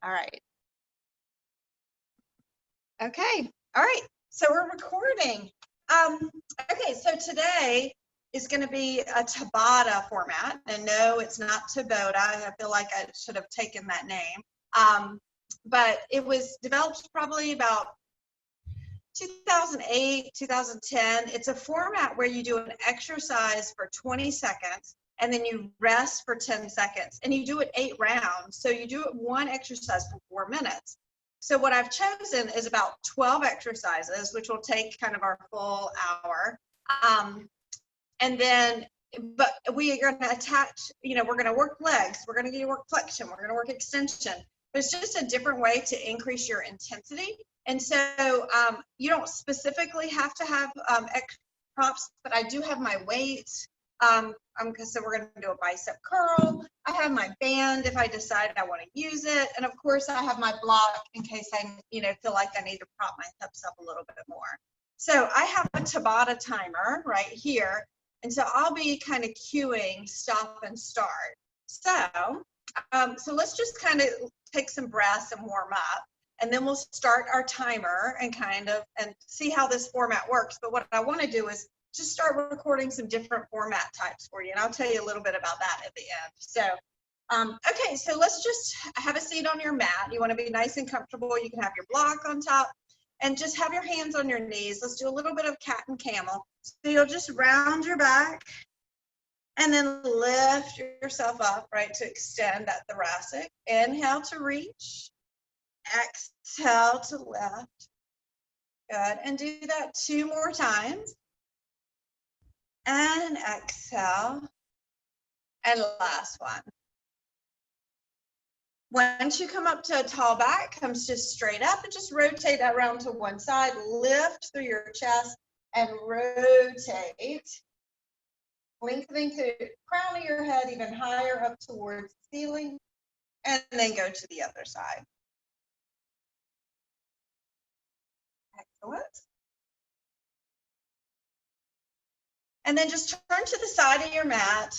All right. Okay. All right. So we're recording. Okay. So today is going to be a Tabata format. And no, it's not Tabata. I feel like I should have taken that name. But it was developed probably about 2008, 2010. It's a format where you do an exercise for 20 seconds and then you rest for 10 seconds and you do it 8 rounds. So you do it one exercise for 4 minutes. So what I've chosen is about 12 exercises, which will take kind of our full hour. And then, but we are going to attach, we're going to work legs, we're going to work flexion, we're going to work extension. But it's just a different way to increase your intensity. And so you don't specifically have to have props, but I do have my weights. So we're going to do a bicep curl. I have my band if I decide I want to use it. And of course I have my block in case I, feel like I need to prop my hips up a little bit more. So I have a Tabata timer right here. And so I'll be kind of cueing stop and start. So let's just kind of take some breaths and warm up. And then we'll start our timer and and see how this format works. But what I want to do is just start recording some different format types for you. And I'll tell you a little bit about that at the end. So, okay, so let's just have a seat on your mat. You want to be nice and comfortable. You can have your block on top and just have your hands on your knees. Let's do a little bit of cat and camel. So you'll just round your back and then lift yourself up, right, to extend that thoracic. Inhale to reach. Exhale to lift. Good. And do that 2 more times. And exhale. And last one. Once you come up to a tall back, comes just straight up and just rotate that around to one side. Lift through your chest and rotate. Lengthening to the crown of your head even higher up towards the ceiling. And then go to the other side. Excellent. And then just turn to the side of your mat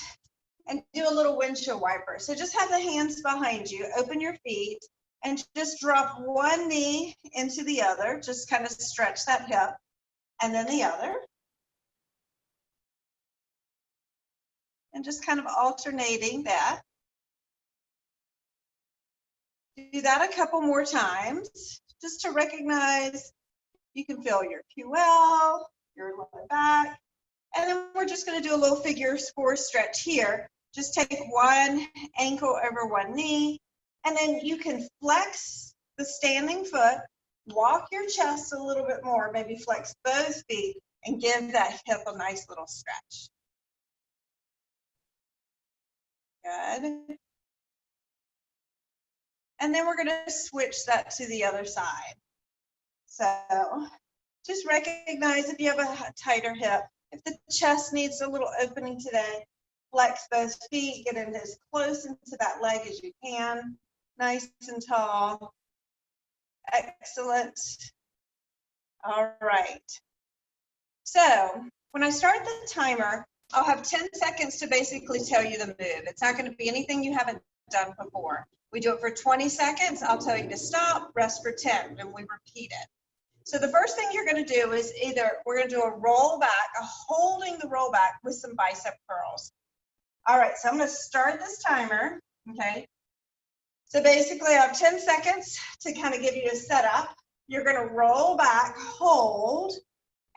and do a little windshield wiper. So just have the hands behind you, open your feet, and just drop one knee into the other. Just kind of stretch that hip, and then the other. And just kind of alternating that. Do that a couple more times, just to recognize you can feel your QL, your lower back. And then we're just going to do a little figure 4 stretch here. Just take one ankle over one knee, and then you can flex the standing foot, walk your chest a little bit more, maybe flex both feet, and give that hip a nice little stretch. Good. And then we're going to switch that to the other side. So just recognize if you have a tighter hip, if the chest needs a little opening today, flex both feet, get in as close into that leg as you can, nice and tall. Excellent. All right. So when I start the timer, I'll have 10 seconds to basically tell you the move. It's not going to be anything you haven't done before. We do it for 20 seconds. I'll tell you to stop, rest for 10, and we repeat it. So the first thing you're going to do is we're going to do a roll back, holding the roll back with some bicep curls. All right, so I'm going to start this timer, okay? So basically I have 10 seconds to kind of give you a setup. You're going to roll back, hold,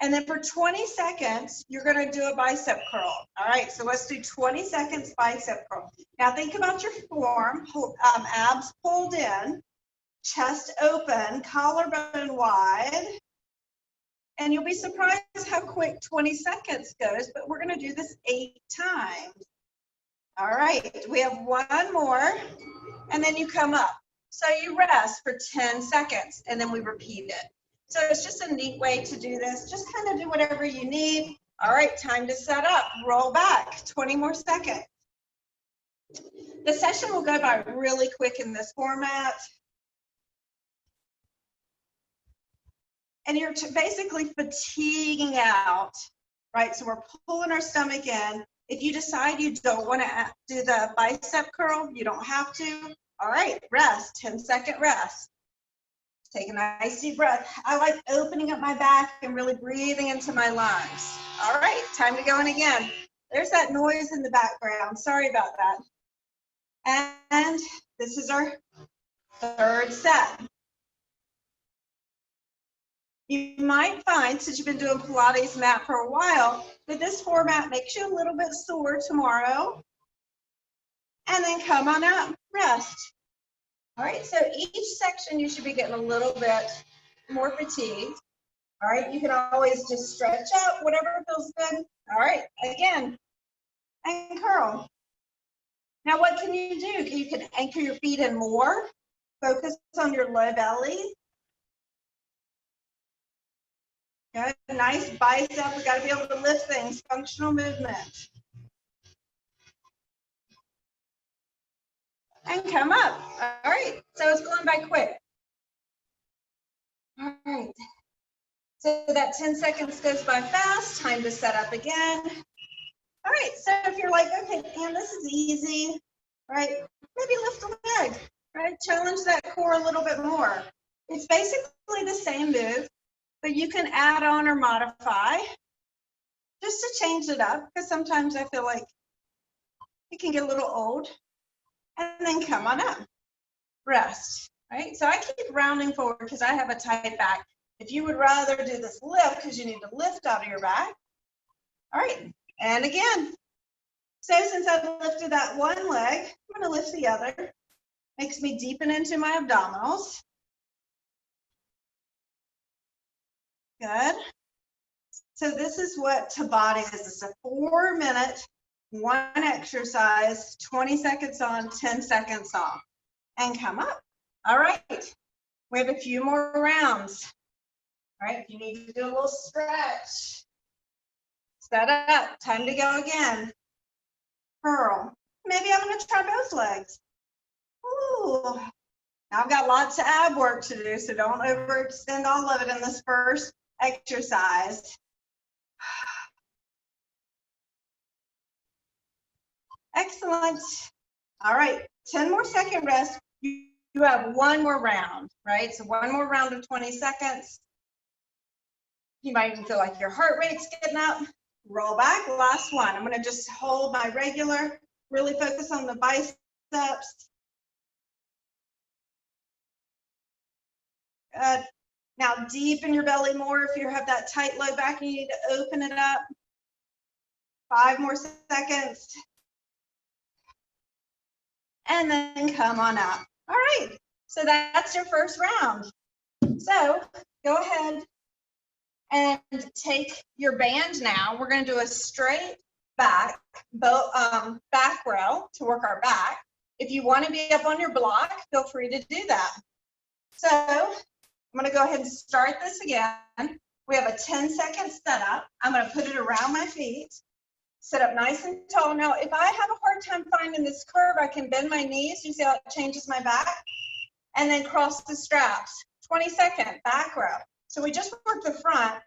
and then for 20 seconds, you're going to do a bicep curl. All right, so let's do 20 seconds bicep curl. Now think about your form, abs pulled in, chest open, collarbone wide, and you'll be surprised how quick 20 seconds goes, but we're going to do this 8 times. All right, we have one more, and then you come up. So you rest for 10 seconds, and then we repeat it. So it's just a neat way to do this. Just kind of do whatever you need. All right, time to set up. Roll back, 20 more seconds. The session will go by really quick in this format. And you're basically fatiguing out, right? So we're pulling our stomach in. If you decide you don't want to do the bicep curl, you don't have to. All right, rest, 10-second rest. Take a nice deep breath. I like opening up my back and really breathing into my lungs. All right, time to go in again. There's that noise in the background. Sorry about that. And this is our third set. You might find, since you've been doing Pilates mat for a while, that this format makes you a little bit sore tomorrow. And then come on up, rest. All right, so each section you should be getting a little bit more fatigued. All right, you can always just stretch out, whatever feels good. All right, again, and curl. Now what can you do? You can anchor your feet in more. Focus on your low belly. Good, nice bicep. We gotta be able to lift things, functional movement. And come up. All right, so it's going by quick. All right, so that 10 seconds goes by fast. Time to set up again. All right, so if you're like, okay, Pam, this is easy, right? Maybe lift a leg, right? Challenge that core a little bit more. It's basically the same move, but you can add on or modify just to change it up, because sometimes I feel like it can get a little old. And then come on up, rest, right? So I keep rounding forward because I have a tight back. If you would rather do this lift because you need to lift out of your back. All right, and again. So since I've lifted that one leg, I'm going to lift the other. Makes me deepen into my abdominals. Good. So this is what Tabata is. It's a 4-minute, one exercise, 20 seconds on, 10 seconds off. And come up. All right. We have a few more rounds. All right, if you need to do a little stretch. Set up. Time to go again. Curl. Maybe I'm going to try both legs. Ooh. Now I've got lots of ab work to do, so don't overextend all of it in this first exercise. Excellent. All right, 10 more second rest. You have one more round, right? So one more round of 20 seconds. You might even feel like your heart rate's getting up. Roll back, last one. I'm gonna just hold my regular, really focus on the biceps. Good. Now deepen your belly more. If you have that tight low back, you need to open it up. 5 more seconds. And then come on up. All right, so that's your first round. So go ahead and take your band now. We're going to do a straight back, back row to work our back. If you want to be up on your block, feel free to do that. So I'm going to go ahead and start this again. We have a 10-second setup. I'm going to put it around my feet. Sit up nice and tall. Now, if I have a hard time finding this curve, I can bend my knees. You see how it changes my back? And then cross the straps. 20-second back row. So we just worked the front.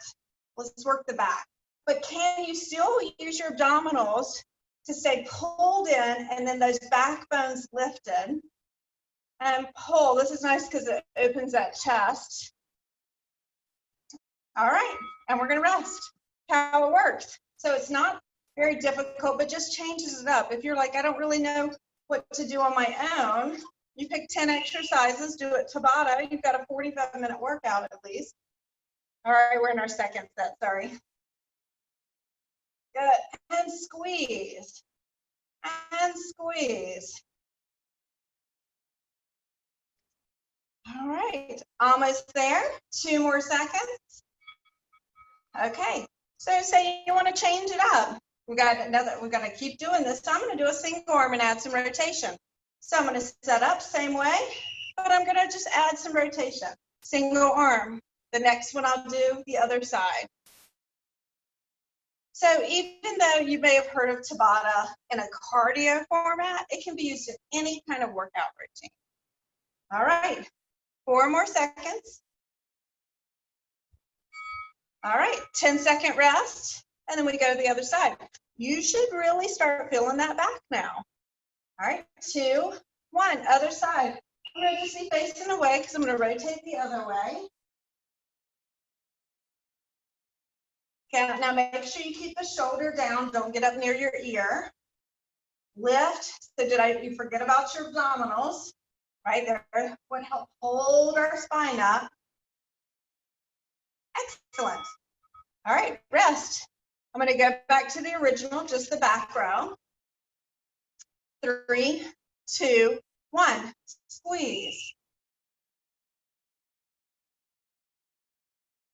Let's work the back. But can you still use your abdominals to stay pulled in and then those back bones lifted? And pull. This is nice because it opens that chest. All right. And we're going to rest. How it works. So it's not very difficult, but just changes it up. If you're like, I don't really know what to do on my own, you pick 10 exercises, do it Tabata. You've got a 45-minute workout at least. All right, we're in our second set, sorry. Good, and squeeze, and squeeze. All right, almost there, 2 more seconds. Okay, so say you want to change it up. We're gonna keep doing this. So I'm gonna do a single arm and add some rotation. So I'm gonna set up same way, but I'm gonna just add some rotation. Single arm. The next one I'll do the other side. So even though you may have heard of Tabata in a cardio format, it can be used in any kind of workout routine. All right, 4 more seconds. All right, 10-second rest, and then we go to the other side. You should really start feeling that back now. All right, 2, 1. Other side. I'm going to just be facing away because I'm going to rotate the other way. Okay, now make sure you keep the shoulder down. Don't get up near your ear. Lift. So you forget about your abdominals, right? There would help hold our spine up. Excellent. All right, rest. I'm going to go back to the original, just the back row. 3, 2, 1. Squeeze.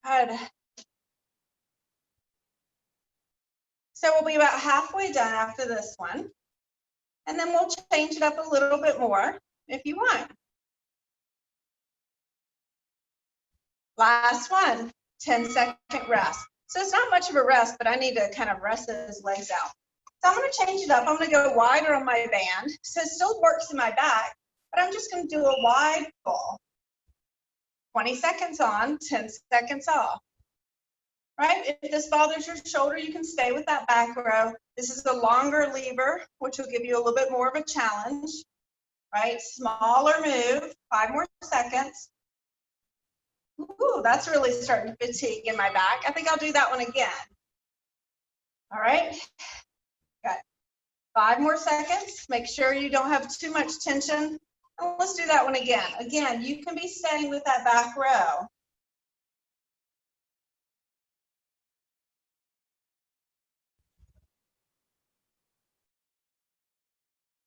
Good. So we'll be about halfway done after this one. And then we'll change it up a little bit more if you want. Last one, 10-second rest. So it's not much of a rest, but I need to kind of rest his legs out. So I'm going to change it up. I'm going to go wider on my band. So it still works in my back, but I'm just going to do a wide pull. 20 seconds on, 10 seconds off. Right? If this bothers your shoulder, you can stay with that back row. This is a longer lever, which will give you a little bit more of a challenge. Right? Smaller move, 5 more seconds. Ooh, that's really starting to fatigue in my back. I think I'll do that one again. All right. Got 5 more seconds. Make sure you don't have too much tension. And let's do that one again. Again, you can be staying with that back row.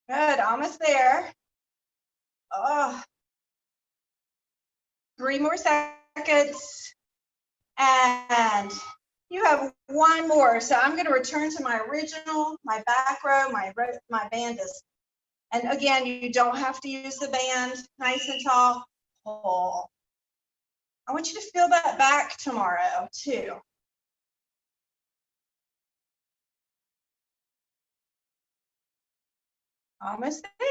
Good, almost there. Oh. 3 more seconds. And you have 1 more. So I'm going to return to my original, my back row, my band is. And again, you don't have to use the band. Nice and tall. Pull. I want you to feel that back tomorrow too. Almost there.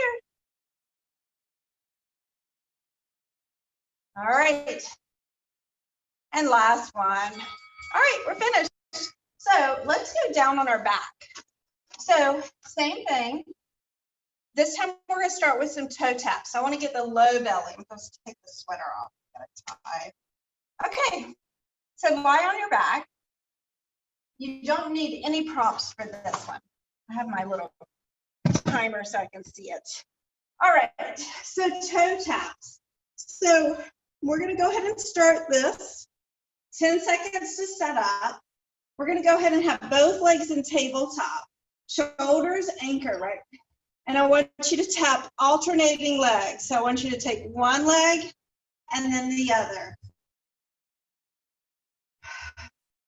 All right. And last one. All right, we're finished. So let's go down on our back. So same thing. This time we're going to start with some toe taps. I want to get the low belly. I'm supposed to take the sweater off. Tie. Okay. So lie on your back. You don't need any props for this one. I have my little timer so I can see it. All right. So toe taps. So we're going to go ahead and start this. 10 seconds to set up. We're going to go ahead and have both legs in tabletop. Shoulders anchor, right? And I want you to tap alternating legs. So I want you to take one leg and then the other.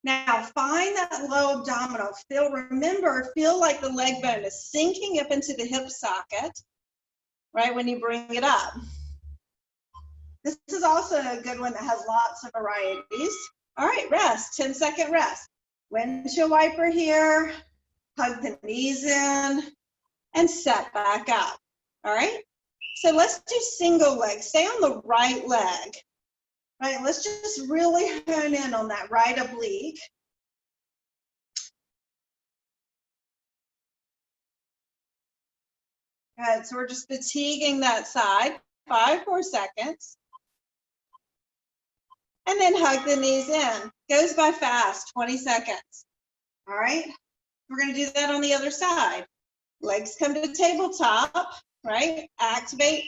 Now find that low abdominal. Feel like the leg bone is sinking up into the hip socket, right, when you bring it up. This is also a good one that has lots of varieties. All right, rest, 10-second rest. Windshield wiper here, hug the knees in, and set back up. All right, so let's do single leg. Stay on the right leg. Right, let's just really hone in on that right oblique. Good, so we're just fatiguing that side. 5 more seconds. And then hug the knees in. Goes by fast, 20 seconds. All right, we're gonna do that on the other side. Legs come to the tabletop, right? Activate,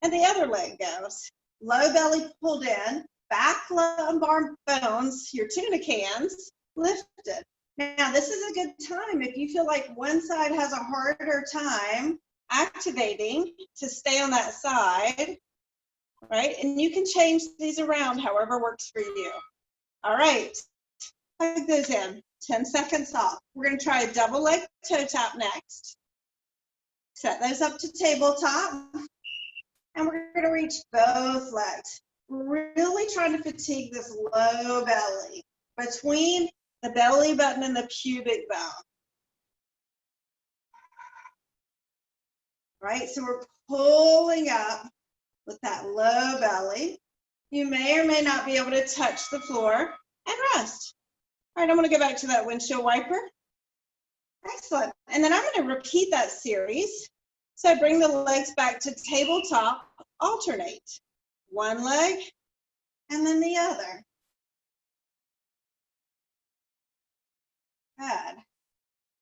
and the other leg goes. Low belly pulled in, back lumbar bones, your tuna cans lifted. Now, this is a good time if you feel like one side has a harder time activating to stay on that side, right? And you can change these around however works for you. All right, hug those in, 10 seconds off. We're gonna try a double leg toe tap next. Set those up to tabletop. And we're going to reach both legs. Really trying to fatigue this low belly between the belly button and the pubic bone. Right, so we're pulling up with that low belly. You may or may not be able to touch the floor and rest. All right, I'm going to go back to that windshield wiper. Excellent. And then I'm going to repeat that series. So bring the legs back to tabletop, alternate. One leg and then the other. Good.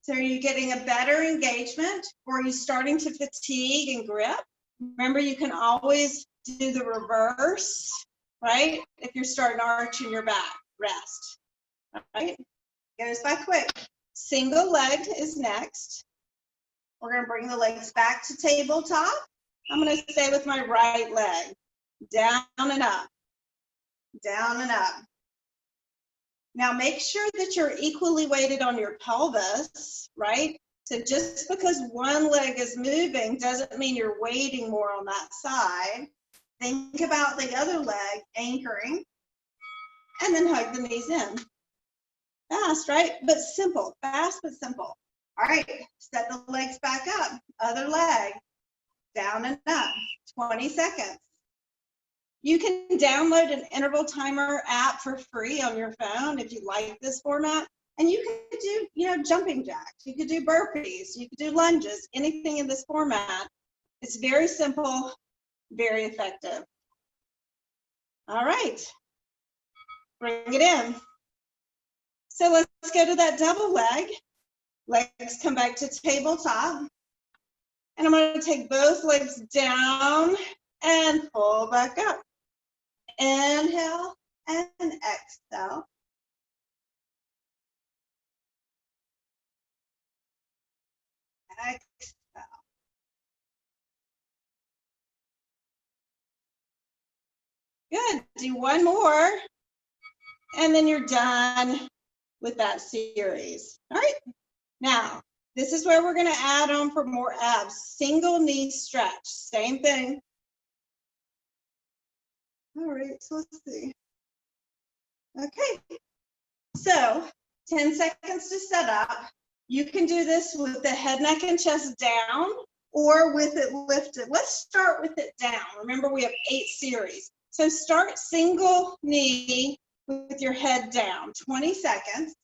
So are you getting a better engagement, or are you starting to fatigue and grip? Remember, you can always do the reverse, right? If you're starting to arch in your back, rest, right? Goes by quick. Single leg is next. We're gonna bring the legs back to tabletop. I'm gonna stay with my right leg. Down and up, down and up. Now make sure that you're equally weighted on your pelvis, right? So just because one leg is moving doesn't mean you're weighting more on that side. Think about the other leg anchoring, and then hug the knees in. Fast, right? But simple, fast but simple. All right, set the legs back up, other leg, down and up, 20 seconds. You can download an interval timer app for free on your phone if you like this format. And you could do, jumping jacks. You could do burpees. You could do lunges, anything in this format. It's very simple, very effective. All right, bring it in. So let's go to that double leg. Legs come back to tabletop. And I'm going to take both legs down and pull back up. Inhale and exhale. Exhale. Good. Do one more, and then you're done with that series. All right. Now, this is where we're going to add on for more abs. Single knee stretch. Same thing. All right. So let's see. Okay. So 10 seconds to set up. You can do this with the head, neck, and chest down or with it lifted. Let's start with it down. Remember, we have 8 series. So start single knee with your head down, 20 seconds.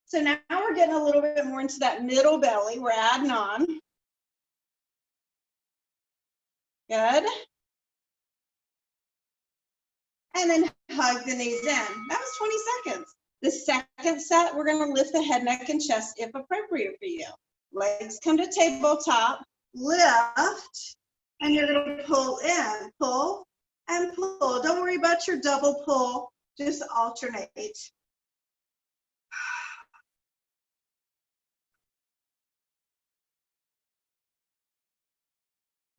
So now we're getting a little bit more into that middle belly. We're adding on. Good. And then hug the knees in. That was 20 seconds. The second set, we're going to lift the head, neck, and chest if appropriate for you. Legs come to tabletop, lift, and you're going to pull in, pull, and pull. Don't worry about your double pull, just alternate.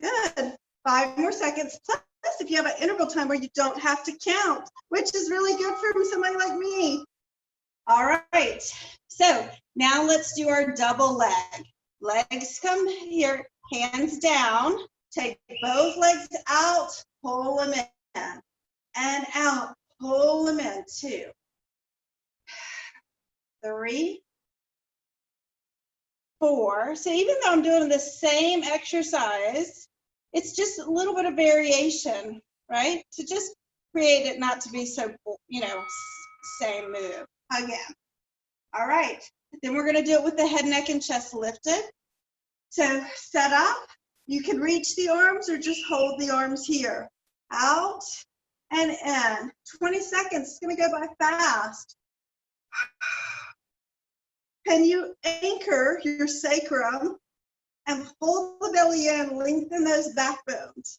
Good. 5 more seconds. Plus, if you have an interval time where you don't have to count, which is really good for somebody like me. All right. So now let's do our double leg. Legs come here, hands down. Take both legs out, pull them in, and out, pull them in. 2, 3, 4. So even though I'm doing the same exercise, it's just a little bit of variation, right? To just create it not to be so, same move. Again. All right. Then we're going to do it with the head, neck, and chest lifted. So set up. You can reach the arms or just hold the arms here. Out and in. 20 seconds. It's going to go by fast. Can you anchor your sacrum and hold the belly in, lengthen those backbones?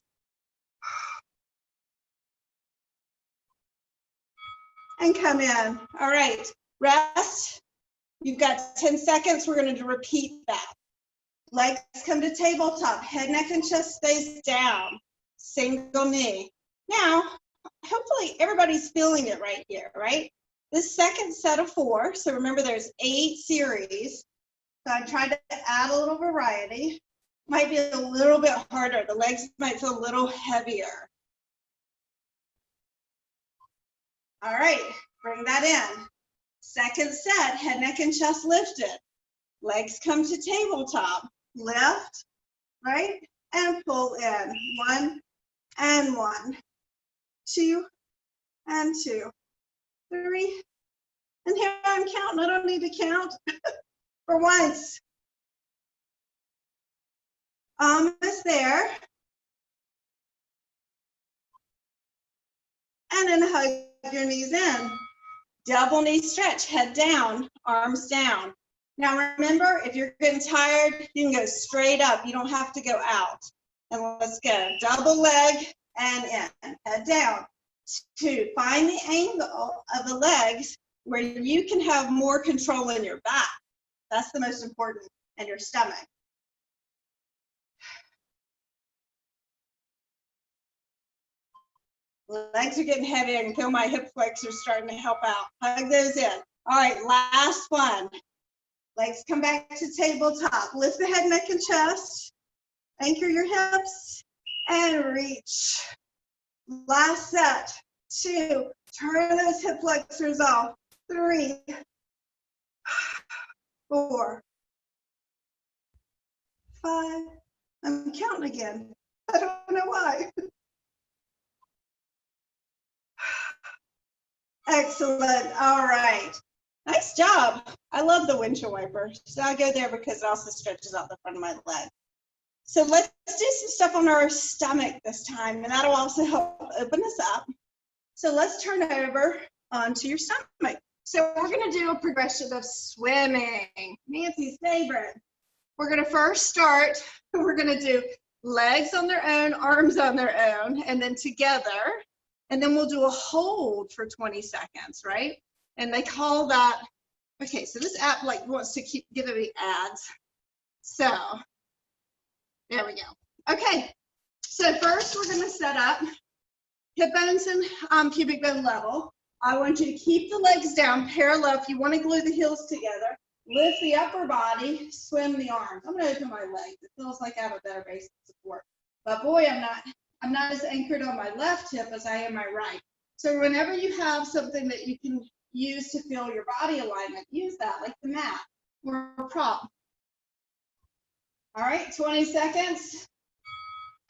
And come in. All right. Rest. You've got 10 seconds. We're going to repeat that. Legs come to tabletop. Head, neck, and chest stays down. Single knee. Now, hopefully everybody's feeling it right here, right? This second set of 4, so remember there's 8 series. So I tried to add a little variety. Might be a little bit harder. The legs might feel a little heavier. All right, bring that in. Second set, head, neck, and chest lifted. Legs come to tabletop. Lift, right, and pull in. 1 and 1. 2 and 2. 3. And here I'm counting. I don't need to count for once. Almost there. And then hug your knees in. Double knee stretch, head down, arms down. Now remember, if you're getting tired, you can go straight up. You don't have to go out. And let's go. Double leg and in, head down. 2, find the angle of the legs where you can have more control in your back. That's the most important, and your stomach. Legs are getting heavy. I can feel my hip flexors starting to help out. Hug those in. All right, last one. Legs come back to tabletop. Lift the head, neck, and chest. Anchor your hips and reach. Last set. 2, turn those hip flexors off. 3, 4, 5. I'm counting again. I don't know why. Excellent. All right. Nice job. I love the windshield wiper. So I go there because it also stretches out the front of my leg. So let's do some stuff on our stomach this time, and that'll also help open us up. So let's turn over onto your stomach. So we're going to do a progression of swimming. Nancy's favorite. We're going to first start, we're going to do legs on their own, arms on their own, and then together. And then we'll do a hold for 20 seconds, right? And they call that, okay, so this app like wants to keep giving me ads. So there we go. Okay, so first we're gonna set up hip bones and pubic bone level. I want you to keep the legs down parallel. If you want to glue the heels together, lift the upper body, swim the arms. I'm gonna open my legs. It feels like I have a better base of support. But boy, I'm not as anchored on my left hip as I am my right. So whenever you have something that you can use to feel your body alignment, use that, like the mat or a prop. All right, 20 seconds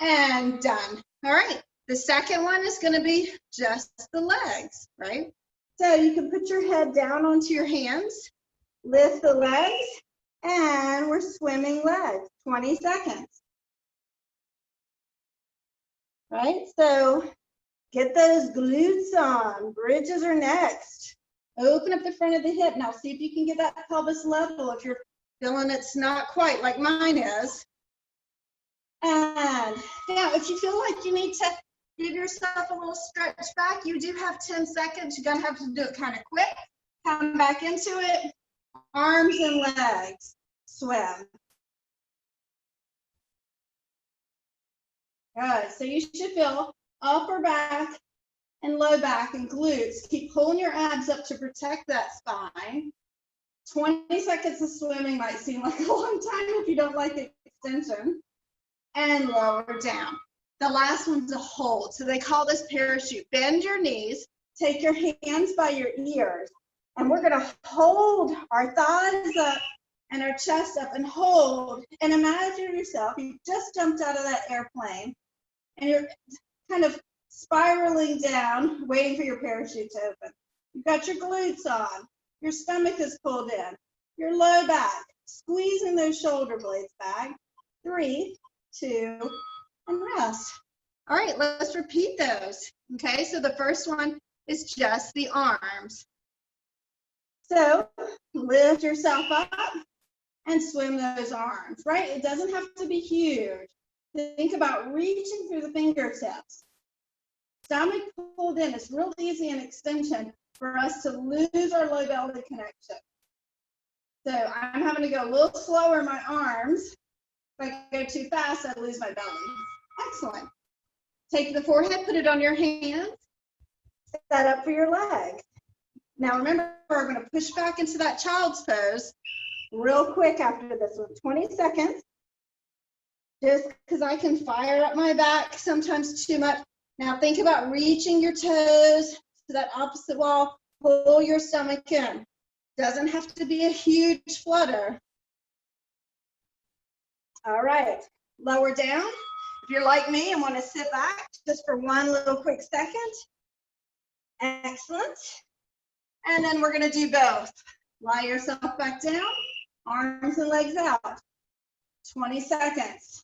and done. All right, the second one is going to be just the legs, right? So you can put your head down onto your hands, lift the legs, and we're swimming legs, 20 seconds. Right, so get those glutes on. Bridges are next. Open up the front of the hip. Now see if you can get that pelvis level if you're feeling it's not quite like mine is. And now if you feel like you need to give yourself a little stretch back, you do have 10 seconds. You're gonna have to do it kind of quick. Come back into it. Arms and legs. Swim. Good, so you should feel upper back and low back and glutes. Keep pulling your abs up to protect that spine. 20 seconds of swimming might seem like a long time if you don't like the extension. And lower down. The last one's a hold. So they call this parachute. Bend your knees, take your hands by your ears, and we're gonna hold our thighs up and our chest up and hold. And imagine yourself, you just jumped out of that airplane and you're kind of spiraling down, waiting for your parachute to open. You've got your glutes on, your stomach is pulled in, your low back, squeezing those shoulder blades back. 3, 2, and rest. All right, let's repeat those. Okay, so the first one is just the arms. So lift yourself up and swim those arms, right? It doesn't have to be huge. Think about reaching through the fingertips. Stomach pulled in. It's real easy in extension for us to lose our low belly connection. So I'm having to go a little slower in my arms. If I go too fast, I lose my belly. Excellent. Take the forehead, put it on your hands. Set up for your legs. Now remember, we're going to push back into that child's pose real quick after this one. 20 seconds. Just because I can fire up my back sometimes too much. Now think about reaching your toes to that opposite wall. Pull your stomach in. Doesn't have to be a huge flutter. All right, lower down. If you're like me and want to sit back just for one little quick second. Excellent. And then we're going to do both. Lie yourself back down, arms and legs out. 20 seconds.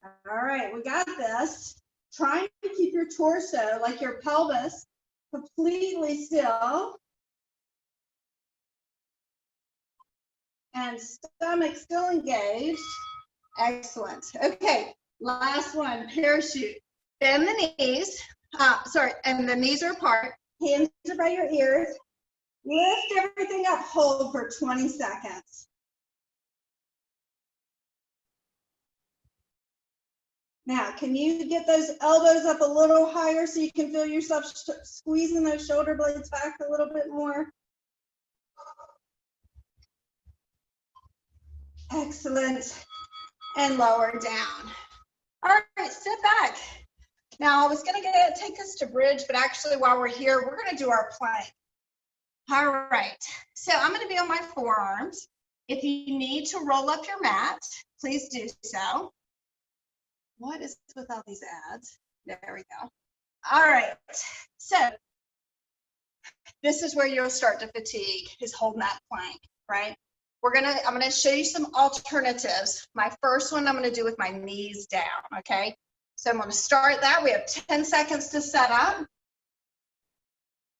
All right, we got this. Trying to keep your torso, like your pelvis, completely still. And stomach still engaged. Excellent. Okay, last one, parachute. Bend the knees, and the knees are apart. Hands are by your ears. Lift everything up, hold for 20 seconds. Now, can you get those elbows up a little higher so you can feel yourself squeezing those shoulder blades back a little bit more? Excellent. And lower down. All right, sit back. Now, I was going to take us to bridge, but actually while we're here, we're going to do our plank. All right, so I'm going to be on my forearms. If you need to roll up your mat, please do so. What is with all these ads? There we go. All right, so this is where you'll start to fatigue, is holding that plank, right? I'm gonna show you some alternatives. My first one I'm gonna do with my knees down, okay? So I'm gonna start that. We have 10 seconds to set up.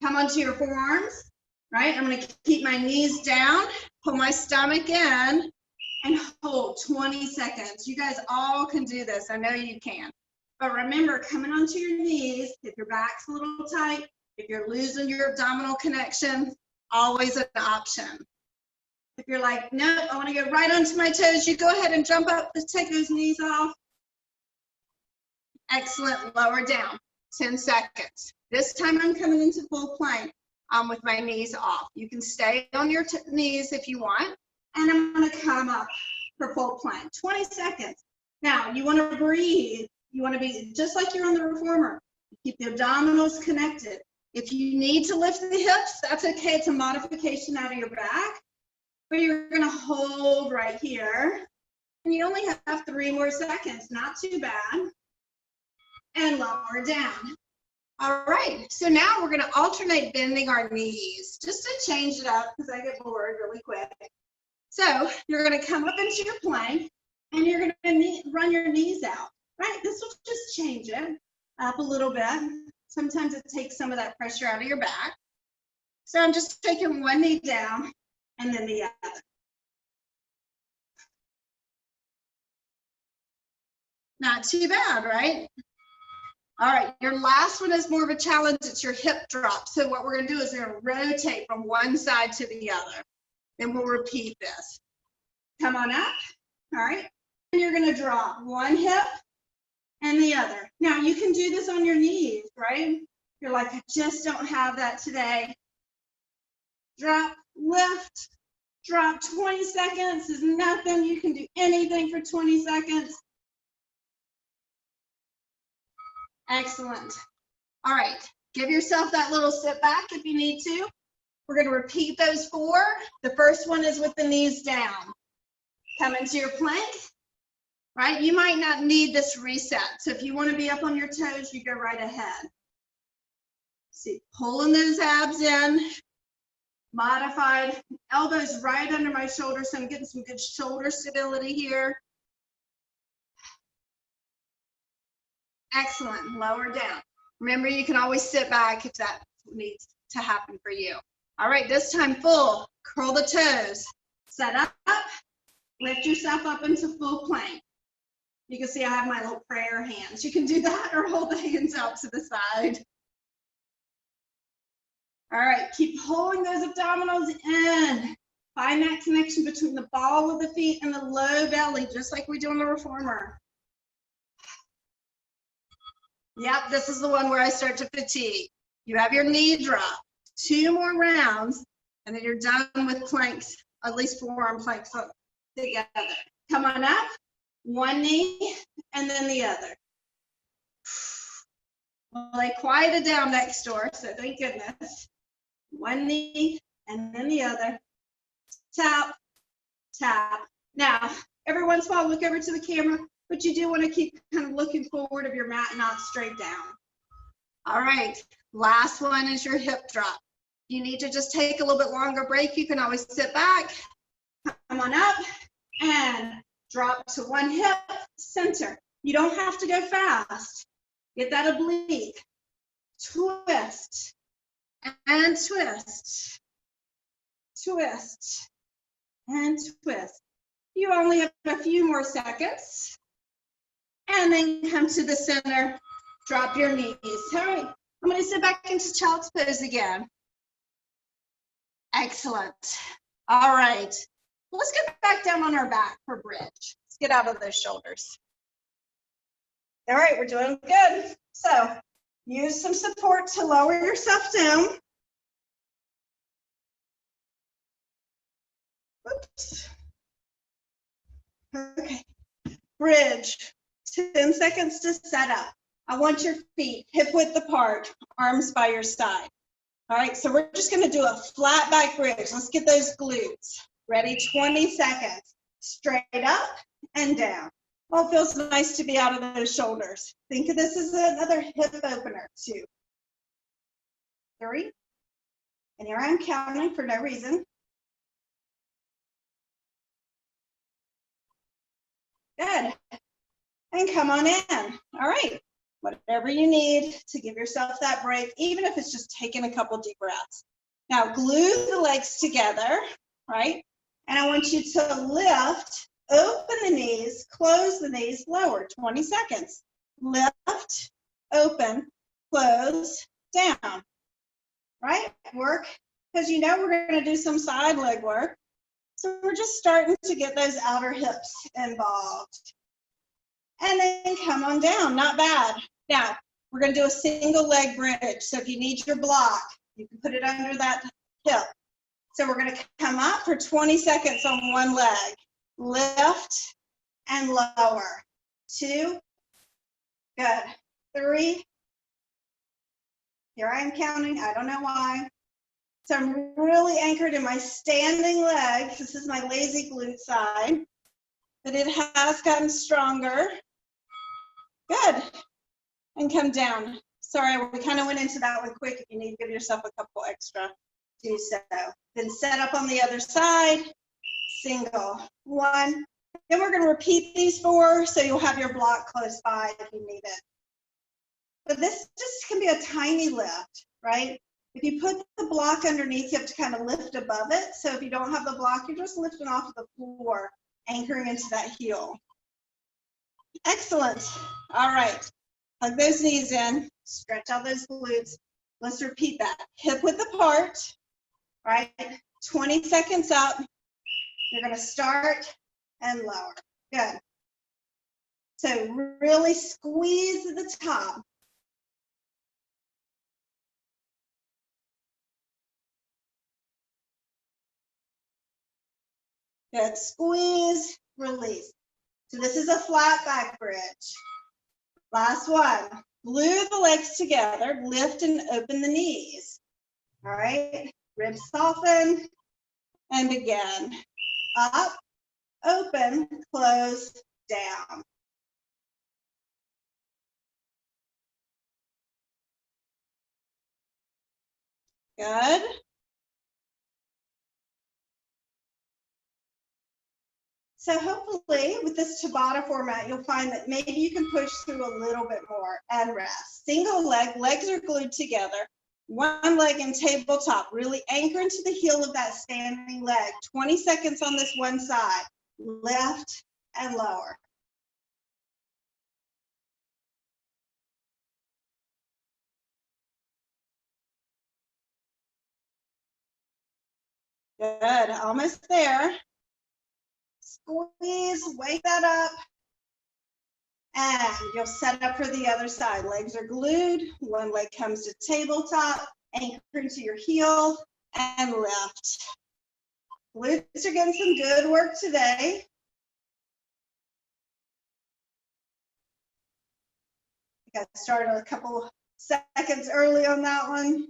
Come onto your forearms, right? I'm gonna keep my knees down, pull my stomach in, and hold 20 seconds. You guys all can do this. I know you can. But remember, coming onto your knees, if your back's a little tight, if you're losing your abdominal connection, always an option. If you're like, nope, I want to go right onto my toes, you go ahead and jump up. Let's take those knees off. Excellent. Lower down. 10 seconds. This time I'm coming into full plank with my knees off. You can stay on your knees if you want. And I'm going to come up for full plank. 20 seconds. Now, you want to breathe. You want to be just like you're on the reformer. Keep the abdominals connected. If you need to lift the hips, that's okay. It's a modification out of your back. But you're going to hold right here. And you only have 3 more seconds. Not too bad. And lower down. All right. So now we're going to alternate bending our knees just to change it up because I get bored really quick. So you're going to come up into your plank and you're going to run your knees out, right? This will just change it up a little bit. Sometimes it takes some of that pressure out of your back. So I'm just taking one knee down and then the other. Not too bad, right? All right, your last one is more of a challenge. It's your hip drop. So what we're going to do is we're going to rotate from one side to the other. Then we'll repeat this. Come on up, all right? And you're gonna drop one hip and the other. Now you can do this on your knees, right? You're like, I just don't have that today. Drop, lift, drop. 20 seconds is nothing. You can do anything for 20 seconds. Excellent. All right, give yourself that little sit back if you need to. We're going to repeat those 4. The first one is with the knees down. Come into your plank, right? You might not need this reset. So if you want to be up on your toes, you go right ahead. See, pulling those abs in, modified, elbows right under my shoulders. So I'm getting some good shoulder stability here. Excellent, lower down. Remember, you can always sit back if that needs to happen for you. All right, this time full, curl the toes, set up, lift yourself up into full plank. You can see I have my little prayer hands. You can do that or hold the hands out to the side. All right, keep pulling those abdominals in. Find that connection between the ball of the feet and the low belly, just like we do on the reformer. Yep, this is the one where I start to fatigue. You have your knee drop. 2 more rounds, and then you're done with planks, at least forearm planks together. Come on up, one knee, and then the other. Well, I quieted down next door, so thank goodness. One knee, and then the other. Tap, tap. Now, every once in a while, look over to the camera, but you do want to keep kind of looking forward of your mat, not straight down. All right, last one is your hip drop. You need to just take a little bit longer break. You can always sit back, come on up, and drop to one hip, center. You don't have to go fast. Get that oblique. Twist and twist. Twist and twist. You only have a few more seconds. And then come to the center. Drop your knees. All right. I'm going to sit back into child's pose again. Excellent. All right. Let's get back down on our back for bridge. Let's get out of those shoulders. All right, we're doing good. So use some support to lower yourself down. Oops. Okay. Bridge. 10 seconds to set up. I want your feet hip width apart, arms by your side. All right, so we're just going to do a flat back bridge. Let's get those glutes. Ready? 20 seconds. Straight up and down. Oh, it feels nice to be out of those shoulders. Think of this as another hip opener. 2, 3, and here I'm counting for no reason. Good. And come on in. All right. Whatever you need to give yourself that break, even if it's just taking a couple deep breaths. Now glue the legs together, right? And I want you to lift, open the knees, close the knees, lower, 20 seconds. Lift, open, close, down, right? Work, because you know we're going to do some side leg work. So we're just starting to get those outer hips involved. And then come on down, not bad. Now, we're going to do a single leg bridge. So if you need your block, you can put it under that hip. So we're going to come up for 20 seconds on one leg. Lift and lower. 2, good. 3, here I am counting, I don't know why. So I'm really anchored in my standing leg. This is my lazy glute side, but it has gotten stronger. Good. And come down. Sorry, we kind of went into that one quick. If you need to give yourself a couple extra, do so. Then set up on the other side, single, 1. Then we're going to repeat these 4, so you'll have your block close by if you need it. But this just can be a tiny lift, right? If you put the block underneath, you have to kind of lift above it. So if you don't have the block, you're just lifting off of the floor, anchoring into that heel. Excellent. All right. Hug those knees in, stretch out those glutes. Let's repeat that. Hip width apart, right? 20 seconds up. You're going to start and lower. Good. So really squeeze at the top. Good. Squeeze, release. So this is a flat back bridge. Last one. Glue the legs together, lift and open the knees. All right. Ribs soften. And again. Up, open, close, down. Good. So hopefully with this Tabata format, you'll find that maybe you can push through a little bit more and rest. Single leg, legs are glued together. One leg in tabletop, really anchor into the heel of that standing leg. 20 seconds on this one side. Lift and lower. Good, almost there. Squeeze, wake that up. And you'll set up for the other side. Legs are glued, one leg comes to tabletop, anchor into your heel, and lift. Glutes are getting some good work today. I got started a couple seconds early on that one.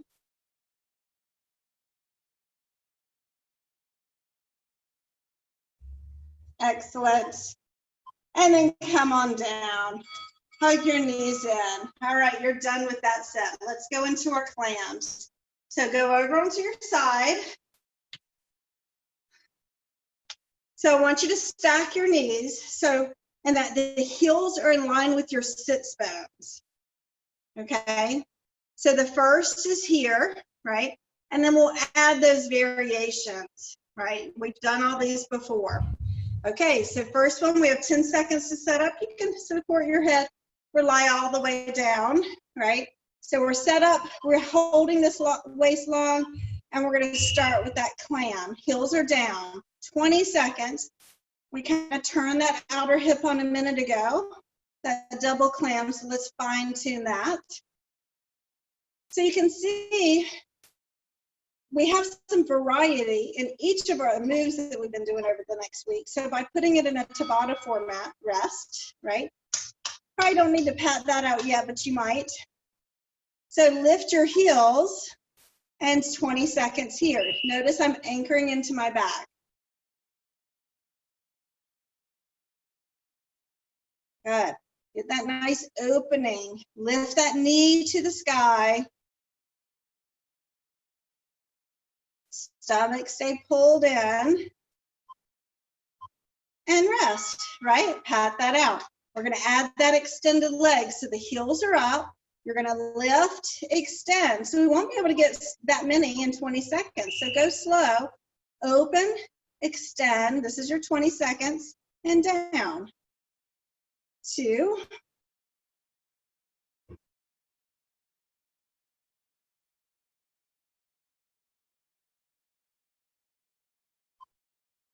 Excellent. And then come on down. Hug your knees in. All right, you're done with that set. Let's go into our clams. So go over onto your side. So I want you to stack your knees. So and that the heels are in line with your sits bones. Okay, so the first is here, right? And then we'll add those variations, right? We've done all these before. Okay, so first one, we have 10 seconds to set up. You can support your head or lie all the way down, right? So we're set up, we're holding this waist long, and we're gonna start with that clam. Heels are down, 20 seconds. We kind of turned that outer hip on a minute ago, that double clam, so let's fine tune that. So you can see we have some variety in each of our moves that we've been doing over the next week. So by putting it in a Tabata format, rest, right? Probably don't need to pat that out yet, but you might. So lift your heels and 20 seconds here. Notice I'm anchoring into my back. Good. Get that nice opening. Lift that knee to the sky. Stomach stay pulled in. And rest, right? Pat that out. We're going to add that extended leg. So the heels are up. You're going to lift, extend. So we won't be able to get that many in 20 seconds. So go slow. Open, extend. This is your 20 seconds. And down. 2.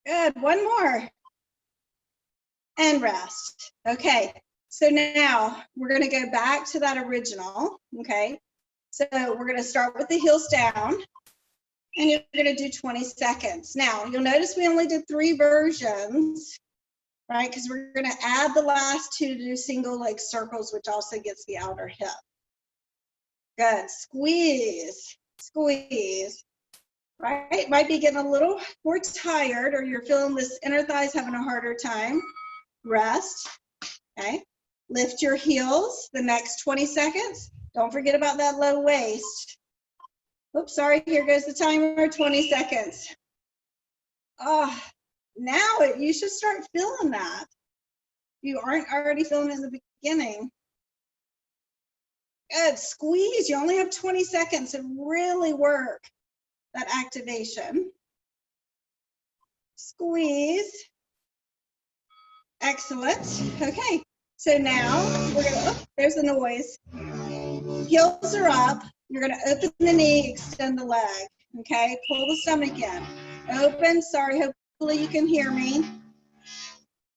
Good. One more. And rest. Okay. So now we're going to go back to that original. Okay. So we're going to start with the heels down. And you're going to do 20 seconds. Now, you'll notice we only did 3 versions, right? Because we're going to add the last 2 to do single leg circles, which also gets the outer hip. Good. Squeeze, squeeze, right? Might be getting a little more tired, or you're feeling this inner thighs having a harder time. Rest, okay? Lift your heels the next 20 seconds. Don't forget about that low waist. Oops, sorry, here goes the timer, 20 seconds. Oh, now you should start feeling that. You aren't already feeling it in the beginning. Good, squeeze, you only have 20 seconds to really work that activation. Squeeze. Excellent, okay. So now we're gonna, oh, there's the noise. Heels are up. You're gonna open the knee, extend the leg, okay? Pull the stomach in. Open, sorry, hopefully you can hear me.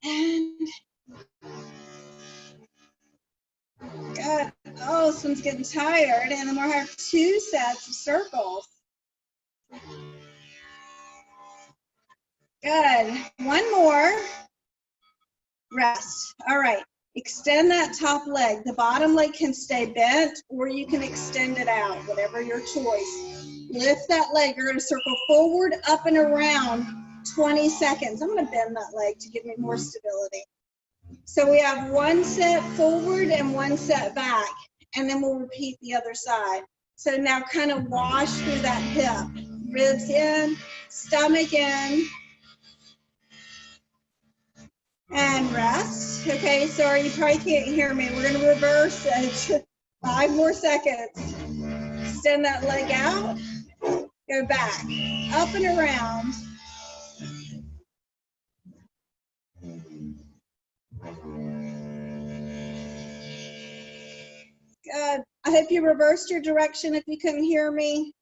And good. Oh, this one's getting tired. And then we'll have 2 sets of circles. Good. One more. Rest. All right. Extend that top leg. The bottom leg can stay bent, or you can extend it out, whatever your choice. Lift that leg. You're going to circle forward, up, and around 20 seconds. I'm going to bend that leg to give me more stability. So we have 1 set forward and 1 set back, and then we'll repeat the other side. So now kind of wash through that hip. Ribs in, stomach in. And rest. Okay, sorry, you probably can't hear me. We're going to reverse it. 5 more seconds. Extend that leg out. Go back. Up and around. Good. I hope you reversed your direction if you couldn't hear me.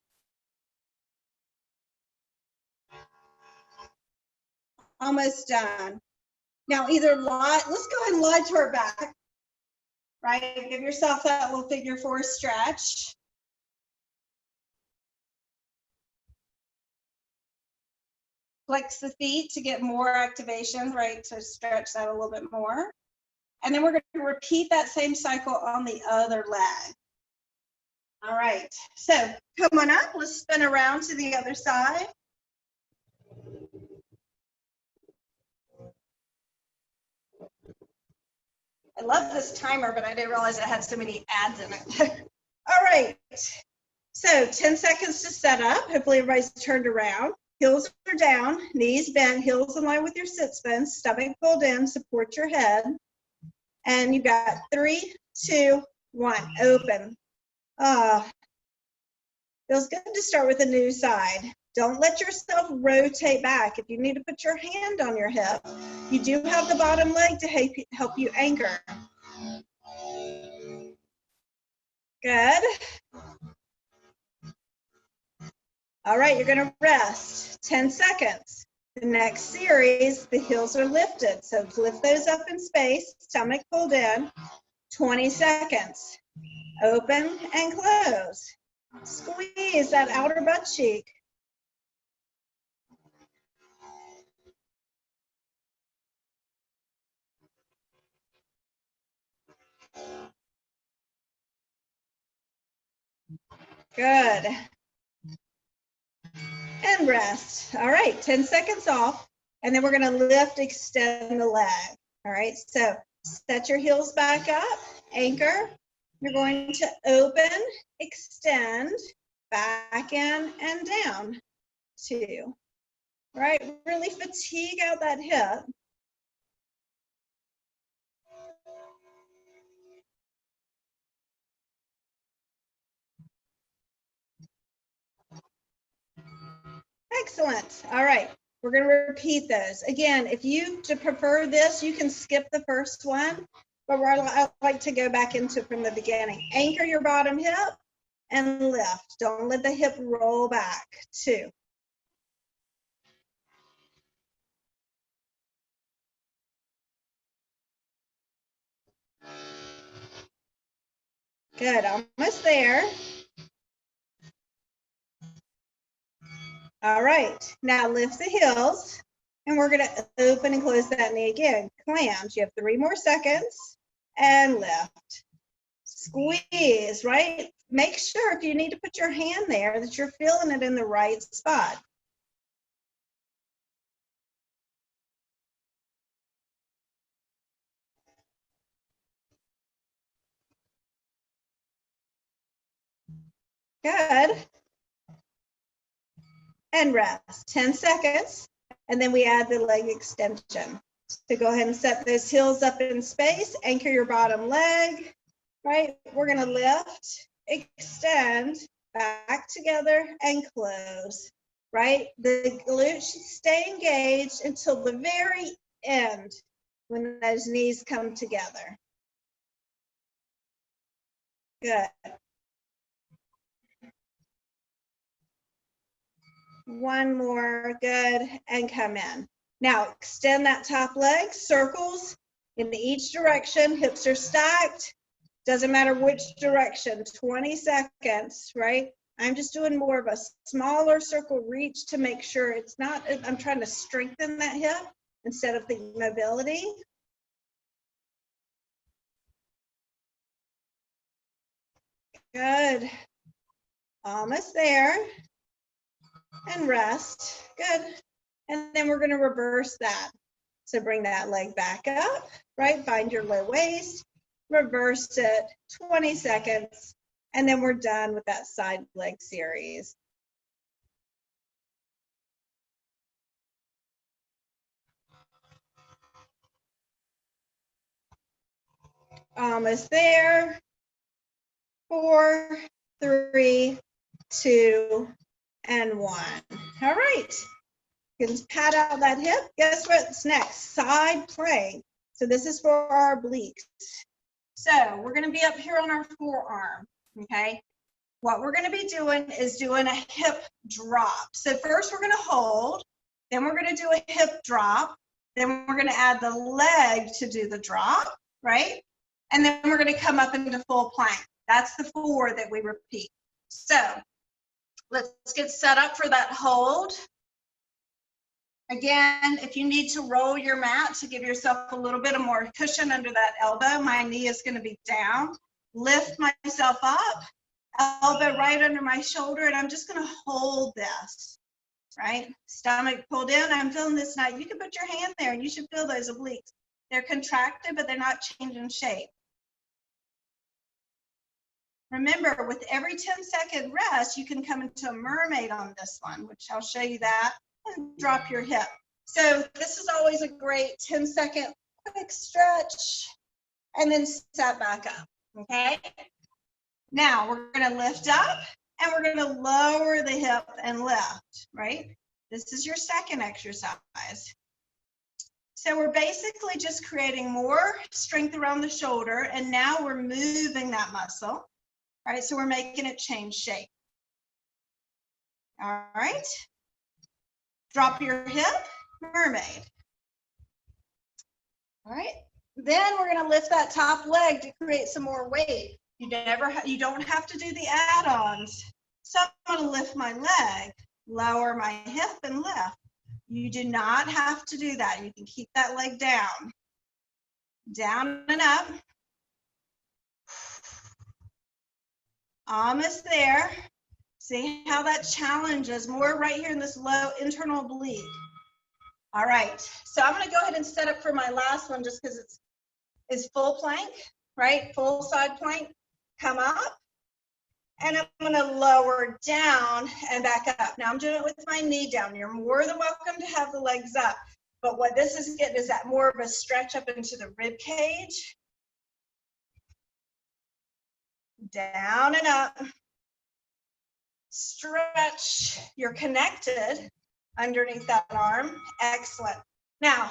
Almost done. Now either lie, let's go ahead and lie to our back, right? Give yourself that little figure 4 stretch. Flex the feet to get more activation, right? So stretch that a little bit more. And then we're going to repeat that same cycle on the other leg. All right, so come on up, let's spin around to the other side. I love this timer, but I didn't realize it had so many ads in it. All right, so 10 seconds to set up. Hopefully everybody's turned around. Heels are down, knees bent, heels in line with your sits bones, stomach pulled in, support your head. And you've got 3, 2, 1, open. Feels good to start with a new side. Don't let yourself rotate back. If you need to put your hand on your hip, you do have the bottom leg to help you anchor. Good. All right, you're gonna rest 10 seconds. The next series, the heels are lifted. So lift those up in space, stomach pulled in, 20 seconds. Open and close. Squeeze that outer butt cheek. Good. And rest. All right, 10 seconds off. And then we're gonna lift, extend the leg. All right, so set your heels back up, anchor. You're going to open, extend, back in and down. 2. All right, really fatigue out that hip. Excellent. All right, we're going to repeat those. Again, if you prefer this, you can skip the first one, but I like to go back into it from the beginning. Anchor your bottom hip and lift. Don't let the hip roll back. 2. Good, almost there. All right, now lift the heels, and we're gonna open and close that knee again. Clams, you have 3 more seconds, and lift. Squeeze, right? Make sure if you need to put your hand there that you're feeling it in the right spot. Good. And rest, 10 seconds, and then we add the leg extension. So go ahead and set those heels up in space, anchor your bottom leg, right? We're gonna lift, extend, back together, and close, right? The glutes should stay engaged until the very end when those knees come together. Good. 1 more, good, and come in. Now extend that top leg, circles in each direction, hips are stacked, doesn't matter which direction, 20 seconds, right? I'm just doing more of a smaller circle reach to make sure it's not, I'm trying to strengthen that hip instead of the mobility. Good, almost there, and rest, good. And then we're gonna reverse that. So bring that leg back up, right? Find your low waist, reverse it, 20 seconds, and then we're done with that side leg series. Almost there. 4, 3, 2, and 1. All right. You can pat out that hip. Guess what's next? Side plank. So this is for our obliques. So we're going to be up here on our forearm, okay? What we're going to be doing is doing a hip drop. So first we're going to hold, then we're going to do a hip drop, then we're going to add the leg to do the drop, right? And then we're going to come up into full plank. That's the 4 that we repeat. So let's get set up for that hold. Again, if you need to roll your mat to give yourself a little bit of more cushion under that elbow, my knee is going to be down. Lift myself up, elbow right under my shoulder, and I'm just going to hold this, right? Stomach pulled in. I'm feeling this night. You can put your hand there, and you should feel those obliques. They're contracted, but they're not changing shape. Remember, with every 10-second rest, you can come into a mermaid on this one, which I'll show you that and drop your hip. So this is always a great 10-second quick stretch and then set back up, okay? Now we're gonna lift up and we're gonna lower the hip and lift, right? This is your second exercise. So we're basically just creating more strength around the shoulder, and now we're moving that muscle, all right? So we're making it change shape. All right, drop your hip, mermaid. All right, then we're gonna lift that top leg to create some more weight. You don't have to do the add-ons. So I'm gonna lift my leg, lower my hip and lift. You do not have to do that. You can keep that leg down. Down and up. Almost there. See how that challenges more right here in this low internal oblique. All right, so I'm gonna go ahead and set up for my last one just because it's full plank, right? Full side plank. Come up, and I'm gonna lower down and back up. Now I'm doing it with my knee down. You're more than welcome to have the legs up, but what this is getting is that more of a stretch up into the rib cage. Down and up. Stretch. You're connected underneath that arm. Excellent. Now,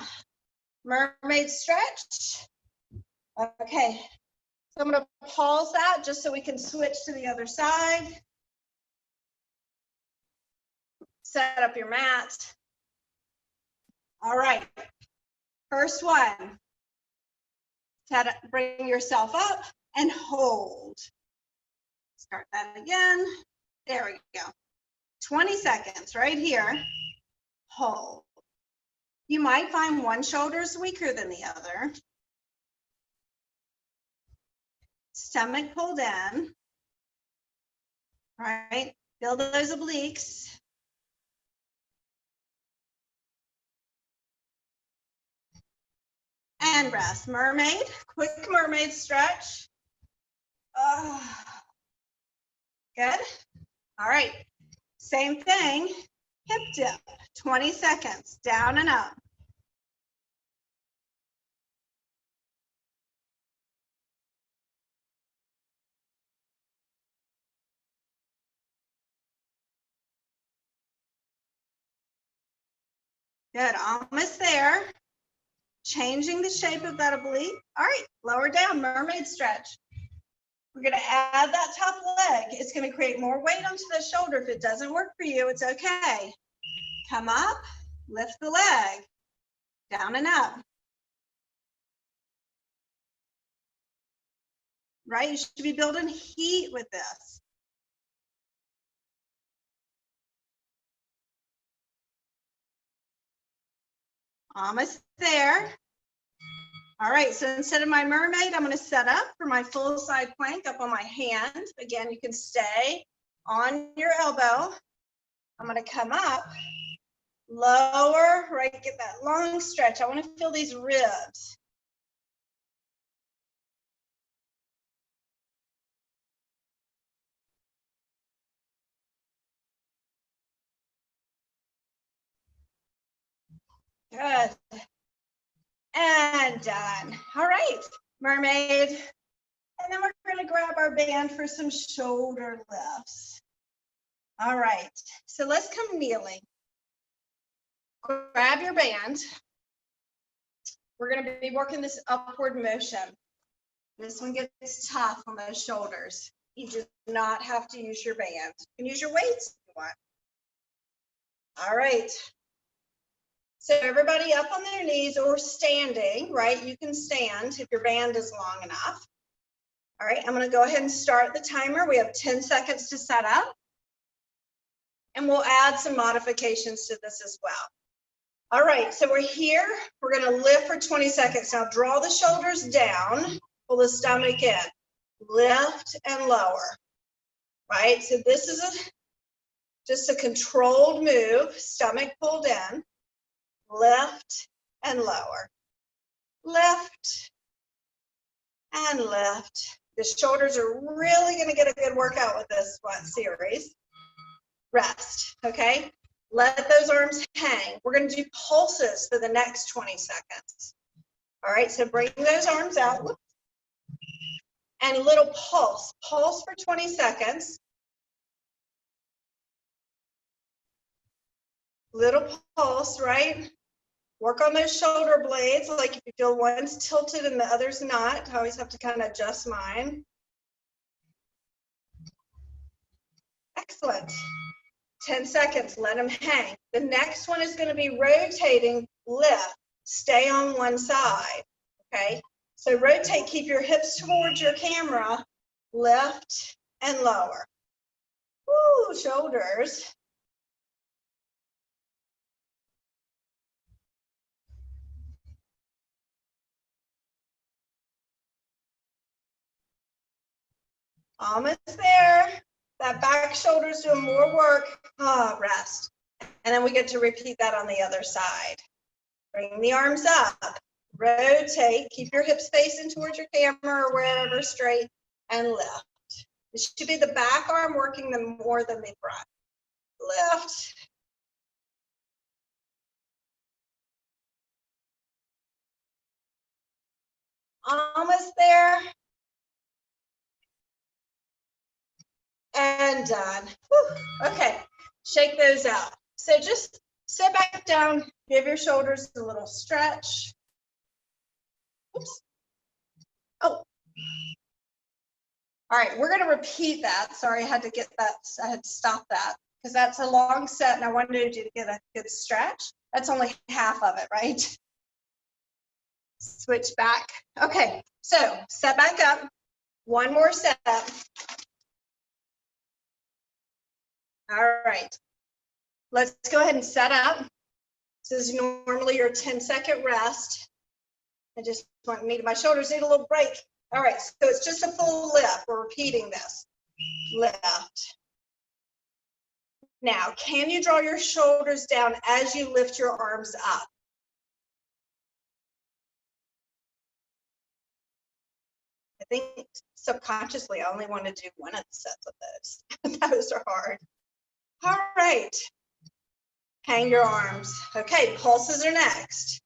mermaid stretch. Okay. So I'm going to pause that just so we can switch to the other side. Set up your mat. All right. First one. Bring yourself up and hold. Start that again. There we go. 20 seconds right here. Hold. You might find one shoulder is weaker than the other. Stomach pulled in. All right. Build those obliques. And rest. Mermaid. Quick mermaid stretch. Good. All right. Same thing. Hip dip. 20 seconds. Down and up. Good, almost there. Changing the shape of that oblique. All right, lower down, mermaid stretch. We're gonna add that top leg. It's gonna create more weight onto the shoulder. If it doesn't work for you, it's okay. Come up, lift the leg, down and up. Right, you should be building heat with this. Almost there. All right, so instead of my mermaid, I'm gonna set up for my full side plank up on my hand. Again, you can stay on your elbow. I'm gonna come up, lower, right, get that long stretch. I wanna feel these ribs. Good. And done. All right, mermaid. And then we're gonna grab our band for some shoulder lifts. All right, so let's come kneeling. Grab your band. We're gonna be working this upward motion. This one gets tough on those shoulders. You do not have to use your band. You can use your weights if you want. All right. So everybody up on their knees or standing, right? You can stand if your band is long enough. All right, I'm gonna go ahead and start the timer. We have 10 seconds to set up. And we'll add some modifications to this as well. All right, so we're here. We're gonna lift for 20 seconds. Now draw the shoulders down, pull the stomach in, lift and lower, right? So this is just a controlled move, stomach pulled in, lift and lower, lift and lift. The shoulders are really gonna get a good workout with this one series. Rest, okay? Let those arms hang. We're going to do pulses for the next 20 seconds. All right, so bring those arms out. And little pulse. Pulse for 20 seconds. Little pulse, right? Work on those shoulder blades, like if you feel one's tilted and the other's not. I always have to kind of adjust mine. Excellent. 10 seconds, let them hang. The next one is going to be rotating, lift, stay on one side, okay? So rotate, keep your hips towards your camera, lift and lower. Woo, shoulders. Almost there. That back shoulder's doing more work. Rest. And then we get to repeat that on the other side. Bring the arms up. Rotate. Keep your hips facing towards your camera or wherever straight and lift. It should be the back arm working more than the front. Lift. Almost there. And done. Whew. Okay, shake those out. So just sit back down, give your shoulders a little stretch. Oops. Oh. All right, we're gonna repeat that. Sorry, I had to get that, I had to stop that because that's a long set and I wanted you to get a good stretch. That's only half of it, right? Switch back. Okay, so set back up. One more set. All right, let's go ahead and set up. This is normally your 10-second rest. I just want my shoulders need a little break. All right, so it's just a full lift. We're repeating this. Lift. Now, can you draw your shoulders down as you lift your arms up? I think subconsciously I only want to do one of the sets of those. Those are hard. All right. Hang your arms. Okay, pulses are next.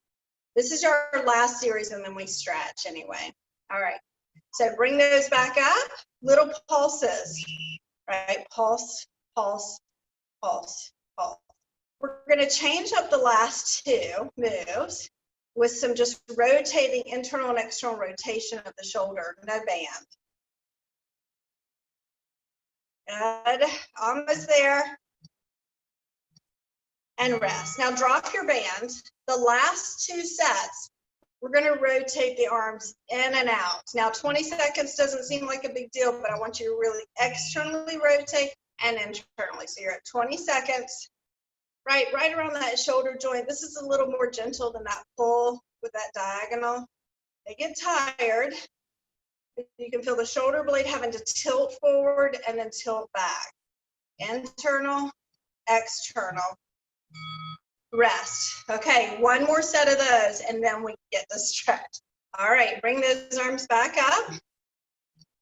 This is our last series and then we stretch anyway. All right. So bring those back up. Little pulses. Right? Pulse, pulse, pulse, pulse. We're going to change up the last two moves with some just rotating internal and external rotation of the shoulder, no band. Good. Almost there. And rest. Now drop your band. The last two sets, we're going to rotate the arms in and out. Now 20 seconds doesn't seem like a big deal, but I want you to really externally rotate and internally. So you're at 20 seconds, right around that shoulder joint. This is a little more gentle than that pull with that diagonal. They get tired. You can feel the shoulder blade having to tilt forward and then tilt back. Internal, external. Rest. Okay, one more set of those and then we get the stretch. All right, bring those arms back up.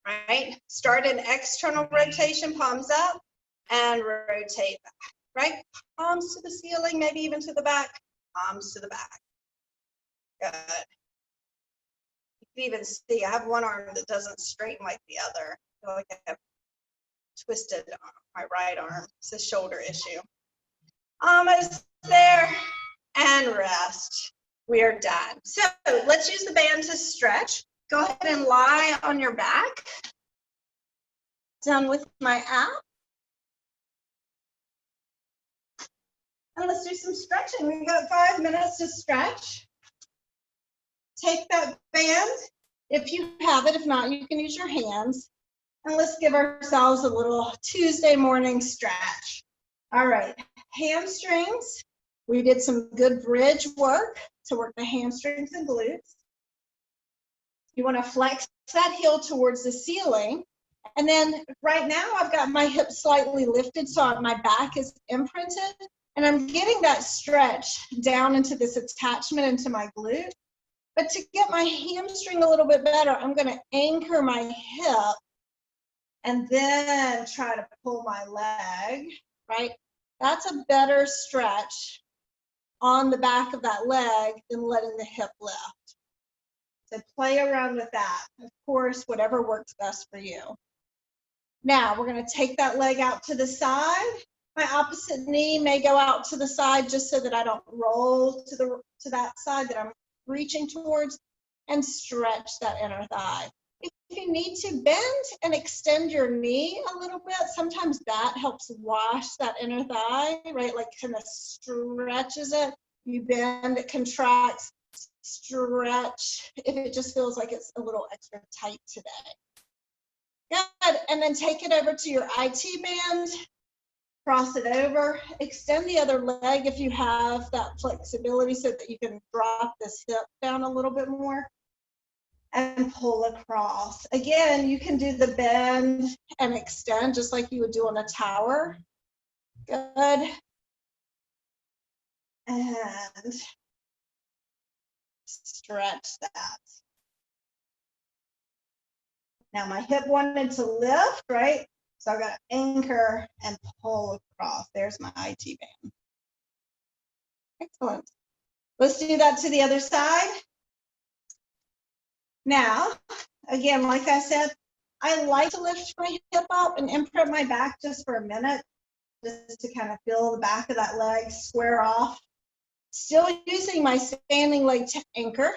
Right, start an external rotation, palms up and rotate back. Right, palms to the ceiling, maybe even to the back, palms to the back. Good. You can even see I have one arm that doesn't straighten like the other. I feel like I have twisted my right arm. It's a shoulder issue. Almost there and rest. We are done. So let's use the band to stretch. Go ahead and lie on your back. Done with my app. And let's do some stretching. We've got 5 minutes to stretch. Take that band if you have it. If not, you can use your hands. And let's give ourselves a little Tuesday morning stretch. All right, hamstrings. We did some good bridge work to work the hamstrings and glutes. You want to flex that heel towards the ceiling. And then right now I've got my hips slightly lifted so my back is imprinted. And I'm getting that stretch down into this attachment into my glute. But to get my hamstring a little bit better, I'm going to anchor my hip and then try to pull my leg, right? That's a better stretch on the back of that leg than letting the hip lift. So play around with that. Of course, whatever works best for you. Now we're going to take that leg out to the side. My opposite knee may go out to the side just so that I don't roll to that side that I'm reaching towards, and stretch that inner thigh. If you need to bend and extend your knee a little bit, sometimes that helps wash that inner thigh, right? Like kind of stretches it. You bend, it contracts, stretch if it just feels like it's a little extra tight today. Good, and then take it over to your IT band, cross it over, extend the other leg if you have that flexibility so that you can drop this hip down a little bit more and pull across. Again, you can do the bend and extend just like you would do on a tower. Good. And stretch that. Now my hip wanted to lift, right? So I got to anchor and pull across. There's my IT band. Excellent. Let's do that to the other side. Now, again, like I said, I like to lift my hip up and imprint my back just for a minute, just to kind of feel the back of that leg square off. Still using my standing leg to anchor.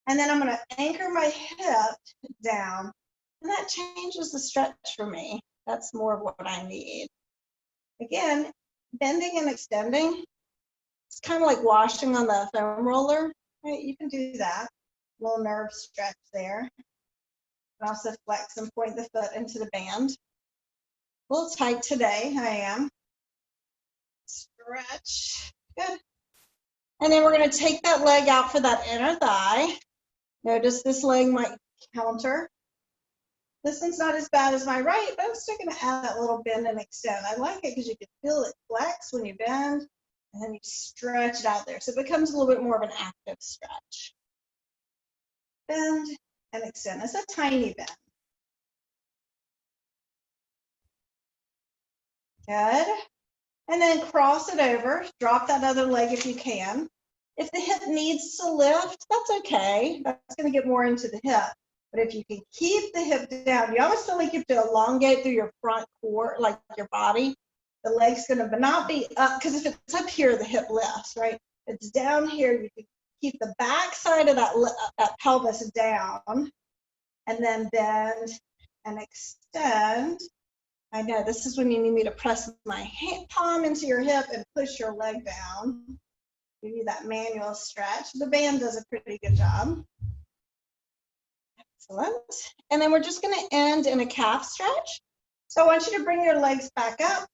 And then I'm going to anchor my hip down. And that changes the stretch for me. That's more of what I need. Again, bending and extending. It's kind of like washing on the foam roller, right? You can do that. Little nerve stretch there. And also flex and point the foot into the band. A little tight today, I am. Stretch. Good. And then we're going to take that leg out for that inner thigh. Notice this leg might counter. This one's not as bad as my right, but I'm still going to add that little bend and extend. I like it because you can feel it flex when you bend, and then you stretch it out there. So it becomes a little bit more of an active stretch. Bend and extend. It's a tiny bend. Good. And then cross it over. Drop that other leg if you can. If the hip needs to lift, that's okay. That's going to get more into the hip. But if you can keep the hip down, you always feel like you have to elongate through your front core, like your body. The leg's going to not be up, because if it's up here, the hip lifts, right? If it's down here, you can keep the back side of that pelvis down, and then bend and extend. I know this is when you need me to press my hand, palm into your hip and push your leg down. Give you that manual stretch. The band does a pretty good job. Excellent. And then we're just going to end in a calf stretch. So I want you to bring your legs back up.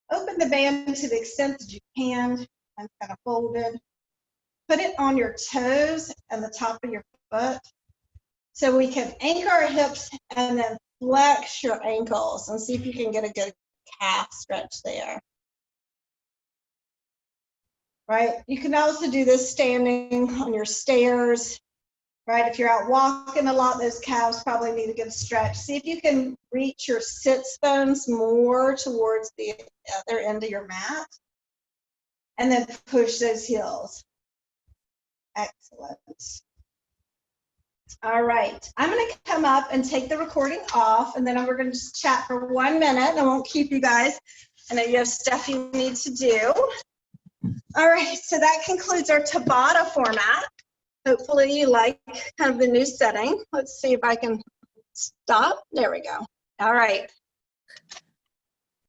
Open the band to the extent that you can. I'm kind of folded. Put it on your toes and the top of your foot. So we can anchor our hips and then flex your ankles and see if you can get a good calf stretch there. Right? You can also do this standing on your stairs. Right? If you're out walking a lot, those calves probably need a good stretch. See if you can reach your sits bones more towards the other end of your mat. And then push those heels. Excellent. All right. I'm going to come up and take the recording off, and then we're going to just chat for 1 minute. I won't keep you guys. I know you have stuff you need to do. All right. So that concludes our Tabata format. Hopefully you like kind of the new setting. Let's see if I can stop. There we go. All right.